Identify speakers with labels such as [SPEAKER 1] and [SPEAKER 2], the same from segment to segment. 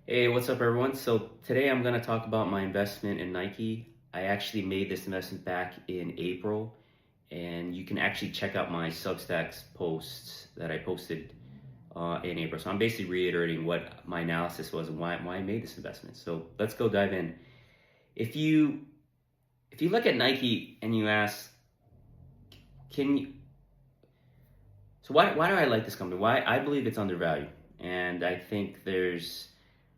[SPEAKER 1] Hey, what's up, everyone? So today I'm going to talk about my investment in Nike. I actually made this investment back in April, and you can actually check out my Substacks posts that I posted in April. So I'm basically reiterating what my analysis was and why I made this investment. So let's go dive in. If you if you look at Nike and you ask, can you? So why do I like this company? Why I believe it's undervalued, and I think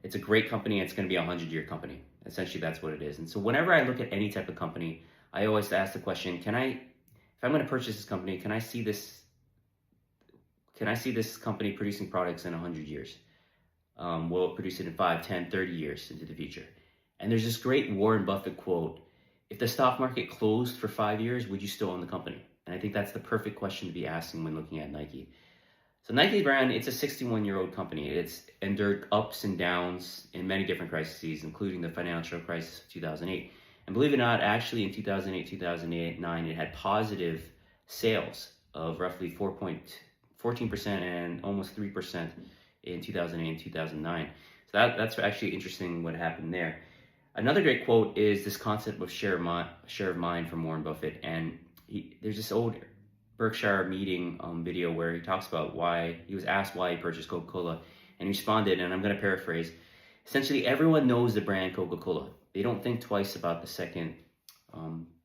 [SPEAKER 1] it's a great company. And it's going to be a 100-year company. Essentially, that's what it is. And so whenever I look at any type of company, I always ask the question: if I'm going to purchase this company, can I see this? Can I see this company producing products in 100 years? Will it produce it in 5, 10, 30 years into the future? And there's this great Warren Buffett quote: "If the stock market closed for 5 years, would you still own the company?" And I think that's the perfect question to be asking when looking at Nike. So Nike brand, it's a 61-year-old company. It's endured ups and downs in many different crises, including the financial crisis of 2008. And believe it or not, actually in 2008, 2009, it had positive sales of roughly 4.14% and almost 3% in 2008 and 2009. So that's actually interesting what happened there. Another great quote is this concept of share of mind from Warren Buffett. And there's this old Berkshire meeting video where he talks about why he was asked why he purchased Coca-Cola, and he responded, and I'm going to paraphrase: essentially, everyone knows the brand Coca-Cola. They don't think twice about the second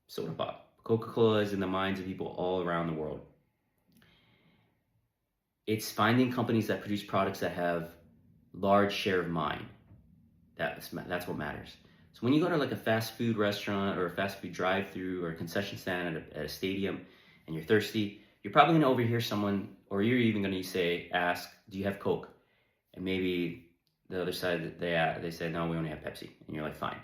[SPEAKER 1] soda pop. Coca-Cola is in the minds of people all around the world. It's finding companies that produce products that have large share of mind. That's what matters. So when you go to like a fast food restaurant or a fast food drive-through or a concession stand at a stadium, and you're thirsty, you're probably going to overhear someone, or you're even going to ask, "Do you have Coke?" And maybe the other side, they say, "No, we only have Pepsi." And you're like, "Fine."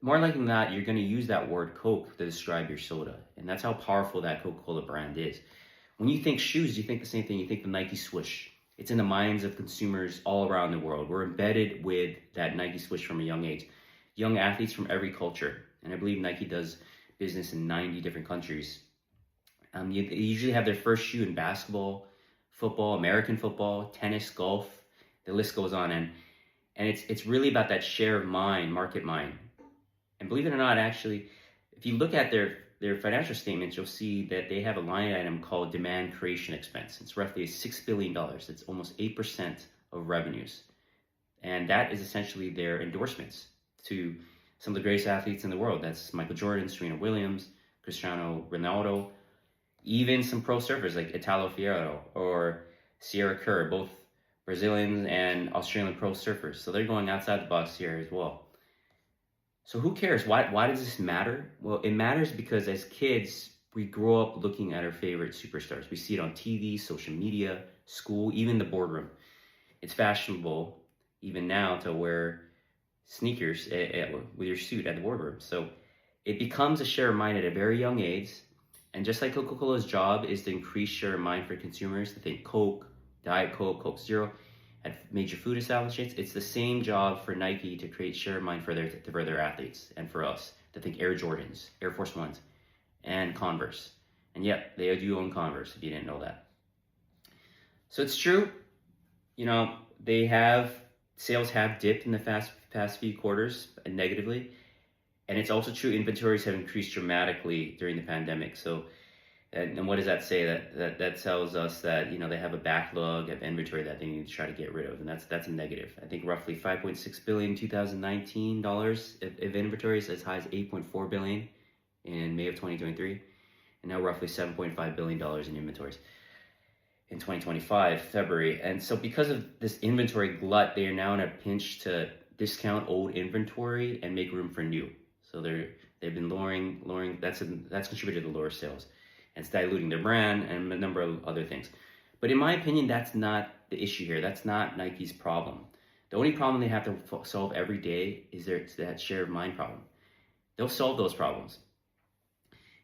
[SPEAKER 1] More likely than not, you're going to use that word Coke to describe your soda. And that's how powerful that Coca-Cola brand is. When you think shoes, you think the same thing. You think the Nike swoosh. It's in the minds of consumers all around the world. We're embedded with that Nike swoosh from a young age. Young athletes from every culture. And I believe Nike does business in 90 different countries. They usually have their first shoe in basketball, football, American football, tennis, golf. The list goes on, and it's really about that share of mind, market mind. And believe it or not, actually, if you look at their financial statements, you'll see that they have a line item called demand creation expense. It's roughly $6 billion. It's almost 8% of revenues, and that is essentially their endorsements to some of the greatest athletes in the world. That's Michael Jordan, Serena Williams, Cristiano Ronaldo. Even some pro surfers like Italo Fierro or Sierra Kerr, both Brazilian and Australian pro surfers. So they're going outside the box here as well. So who cares? Why does this matter? Well, it matters because as kids, we grow up looking at our favorite superstars. We see it on TV, social media, school, even the boardroom. It's fashionable even now to wear sneakers with your suit at the boardroom. So it becomes a share of mind at a very young age. And just like Coca-Cola's job is to increase share of mind for consumers to think Coke, Diet Coke, Coke Zero at major food establishments, it's the same job for Nike to create share of mind for their athletes and for us to think Air Jordans, Air Force Ones, and Converse. And yep, they do own Converse if you didn't know that. So it's true, they have sales have dipped in the past few quarters negatively. And it's also true inventories have increased dramatically during the pandemic. So, and what does that say? That tells us that they have a backlog of inventory that they need to try to get rid of, and that's a negative. I think roughly 5.6 billion in 2019 dollars of inventories, as high as 8.4 billion in May of 2023, and now roughly 7.5 billion dollars in inventories in 2025 February. And so because of this inventory glut, they are now in a pinch to discount old inventory and make room for new. So they've been lowering. That's contributed to lower sales, and it's diluting their brand and a number of other things. But in my opinion, that's not the issue here. That's not Nike's problem. The only problem they have to solve every day is that share of mind problem. They'll solve those problems,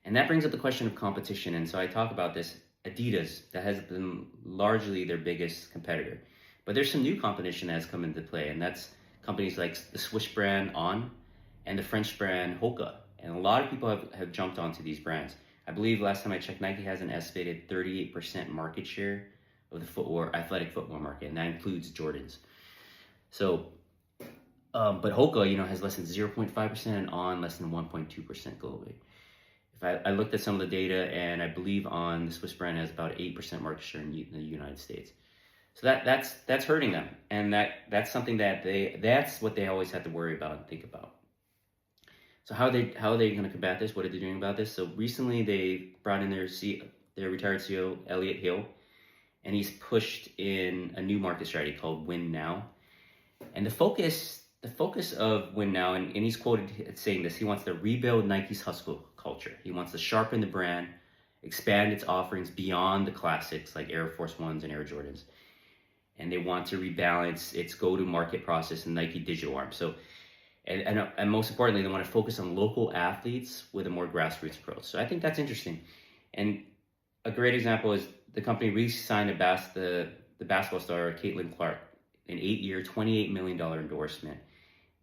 [SPEAKER 1] and that brings up the question of competition. And so I talk about this. Adidas, that has been largely their biggest competitor, but there's some new competition that has come into play, and that's companies like the Swiss brand On and the French brand Hoka. And a lot of people have jumped onto these brands. I believe last time I checked, Nike has an estimated 38% market share of the athletic footwear market, and that includes Jordans. So, but Hoka, has less than 0.5% and On less than 1.2% globally. If I looked at some of the data, and I believe On, the Swiss brand, has about 8% market share in the United States. So that's hurting them, and that's something that's what they always have to worry about and think about. So how are they going to combat this? What are they doing about this? So recently they brought in their retired CEO Elliott Hill, and he's pushed in a new market strategy called Win Now. And the focus of Win Now, and he's quoted saying this: he wants to rebuild Nike's hustle culture. He wants to sharpen the brand, expand its offerings beyond the classics like Air Force Ones and Air Jordans. And they want to rebalance its go-to-market process and Nike digital arm. So, and most importantly, they want to focus on local athletes with a more grassroots approach. So I think that's interesting. And a great example is the company recently signed the basketball star Caitlin Clark, an 8-year, $28 million endorsement,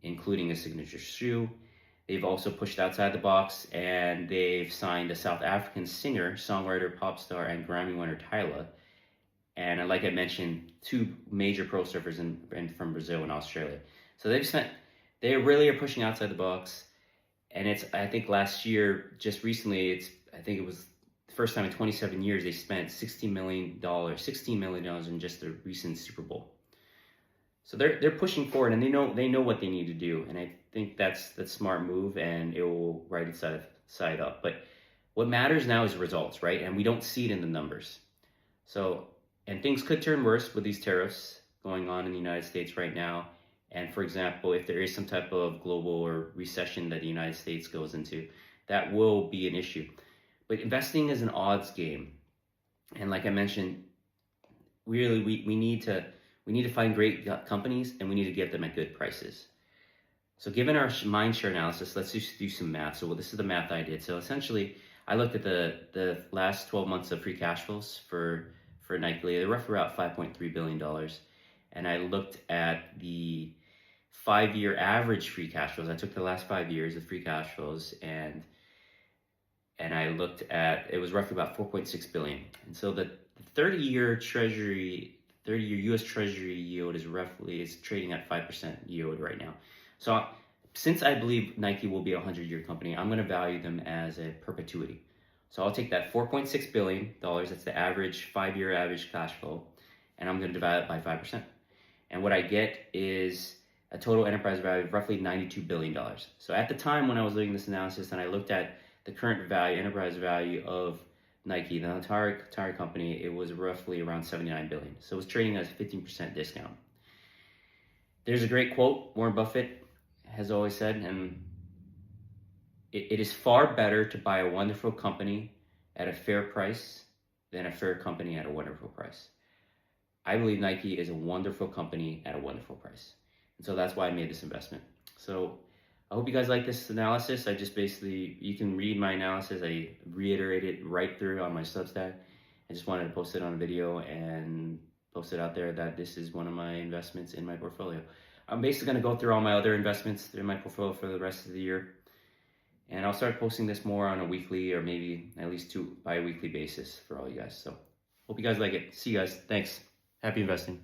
[SPEAKER 1] including a signature shoe. They've also pushed outside the box, and they've signed a South African singer, songwriter, pop star, and Grammy winner Tyla. And like I mentioned, 2 major pro surfers from Brazil and Australia. So they really are pushing outside the box. And I think last year, just recently, I think it was the first time in 27 years, they spent $16 million in just the recent Super Bowl. So they're pushing forward, and they know what they need to do. And I think that's the smart move, and it will right its side up. But what matters now is results, right? And we don't see it in the numbers. So, and things could turn worse with these tariffs going on in the United States right now. And for example, if there is some type of global or recession that the United States goes into, that will be an issue. But investing is an odds game. And like I mentioned, really we need to find great companies, and we need to get them at good prices. So given our mind share analysis, let's just do some math. So this is the math I did. So essentially, I looked at the last 12 months of free cash flows for Nike. They're roughly about $5.3 billion. And I looked at the 5-year average free cash flows. I took the last 5 years of free cash flows, and I looked at, it was roughly about $4.6 billion. And so the 30-year US Treasury yield is trading at 5% yield right now. So since I believe Nike will be a 100-year company, I'm going to value them as a perpetuity. So I'll take that $4.6 billion, that's the average 5-year average cash flow, and I'm going to divide it by 5%. And what I get is a total enterprise value of roughly $92 billion. So at the time when I was doing this analysis and I looked at the current enterprise value of Nike, the entire company, it was roughly around $79 billion. So it's trading at a 15% discount. There's a great quote Warren Buffett has always said, and it is far better to buy a wonderful company at a fair price than a fair company at a wonderful price. I believe Nike is a wonderful company at a wonderful price. And so that's why I made this investment. So I hope you guys like this analysis. You can read my analysis. I reiterate it right through on my Substack. I just wanted to post it on a video and post it out there that this is one of my investments in my portfolio. I'm basically going to go through all my other investments in my portfolio for the rest of the year. And I'll start posting this more on a weekly or maybe at least 2 bi-weekly basis for all you guys. So hope you guys like it. See you guys. Thanks. Happy investing.